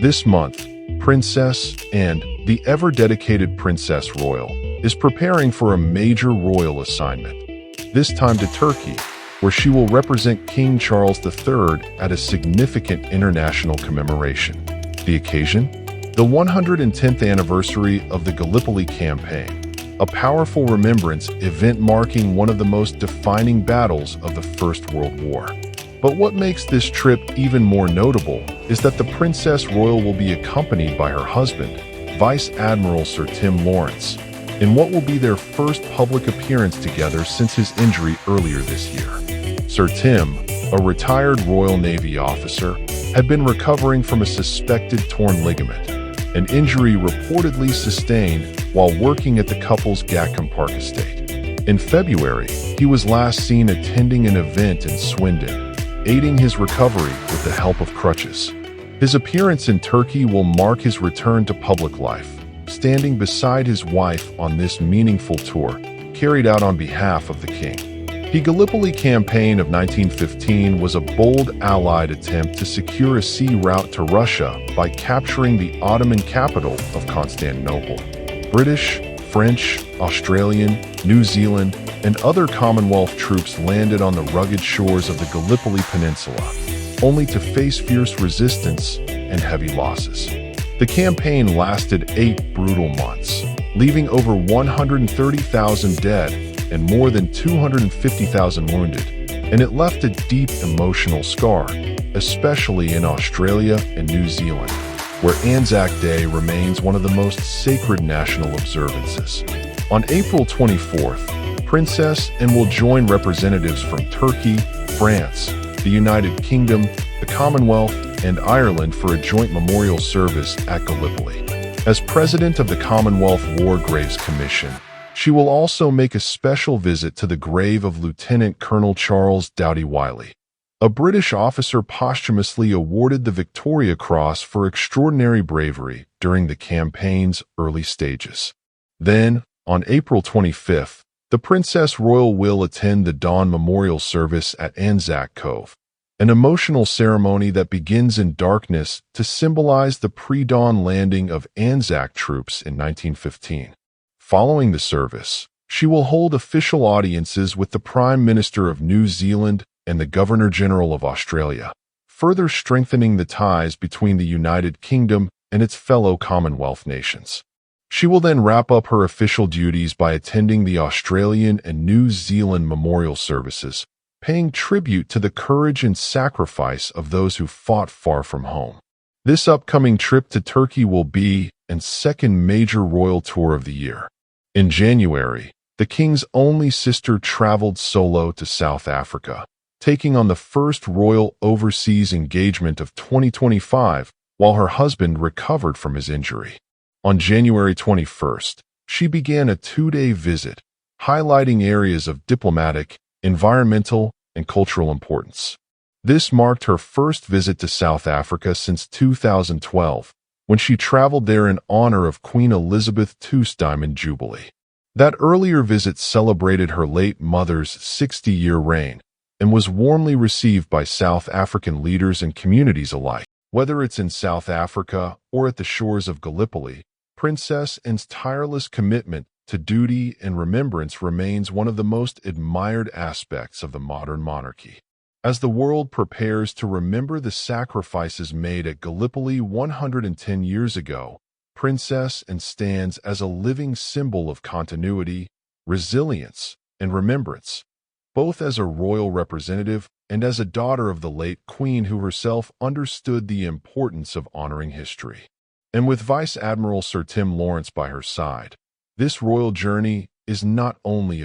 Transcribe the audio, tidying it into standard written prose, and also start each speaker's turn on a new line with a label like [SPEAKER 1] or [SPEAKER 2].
[SPEAKER 1] This month, Princess and the ever-dedicated Princess Royal is preparing for a major royal assignment, this time to Turkey, where she will represent King Charles III at a significant international commemoration. The occasion? The 110th anniversary of the Gallipoli Campaign, a powerful remembrance event marking one of the most defining battles of the First World War. But what makes this trip even more notable is that the Princess Royal will be accompanied by her husband, Vice Admiral Sir Tim Laurence, in what will be their first public appearance together since his injury earlier this year. Sir Tim, a retired Royal Navy officer, had been recovering from a suspected torn ligament, an injury reportedly sustained while working at the couple's Gallipoli Park estate. In February, he was last seen attending an event in Swindon, aiding his recovery with the help of crutches. His appearance in Turkey will mark his return to public life, standing beside his wife on this meaningful tour, carried out on behalf of the king. The Gallipoli Campaign of 1915 was a bold Allied attempt to secure a sea route to Russia by capturing the Ottoman capital of Constantinople. British, French, Australian, New Zealand, and other Commonwealth troops landed on the rugged shores of the Gallipoli Peninsula, only to face fierce resistance and heavy losses. The campaign lasted 8 brutal months, leaving over 130,000 dead and more than 250,000 wounded, and it left a deep emotional scar, especially in Australia and New Zealand, where Anzac Day remains one of the most sacred national observances. On April 24th, Princess and will join representatives from Turkey, France, the United Kingdom, the Commonwealth, and Ireland for a joint memorial service at Gallipoli. As president of the Commonwealth War Graves Commission, she will also make a special visit to the grave of Lieutenant Colonel Charles Doughty-Wylie, a British officer posthumously awarded the Victoria Cross for extraordinary bravery during the campaign's early stages. Then, on April 25th, the Princess Royal will attend the Dawn Memorial Service at Anzac Cove, an emotional ceremony that begins in darkness to symbolize the pre-dawn landing of Anzac troops in 1915. Following the service, she will hold official audiences with the Prime Minister of New Zealand and the Governor-General of Australia, further strengthening the ties between the United Kingdom and its fellow Commonwealth nations. She will then wrap up her official duties by attending the Australian and New Zealand memorial services, paying tribute to the courage and sacrifice of those who fought far from home. This upcoming trip to Turkey will be the second major royal tour of the year. In January, the king's only sister traveled solo to South Africa, taking on the first royal overseas engagement of 2025 while her husband recovered from his injury. On January 21st, she began a 2-day visit, highlighting areas of diplomatic, environmental, and cultural importance. This marked her first visit to South Africa since 2012, when she traveled there in honor of Queen Elizabeth II's Diamond Jubilee. That earlier visit celebrated her late mother's 60-year reign and was warmly received by South African leaders and communities alike. Whether it's in South Africa or at the shores of Gallipoli, Princess Anne's tireless commitment to duty and remembrance remains one of the most admired aspects of the modern monarchy. As the world prepares to remember the sacrifices made at Gallipoli 110 years ago, Princess Anne stands as a living symbol of continuity, resilience, and remembrance, both as a royal representative and as a daughter of the late Queen who herself understood the importance of honoring history. And with Vice Admiral Sir Tim Laurence by her side, this royal journey is not only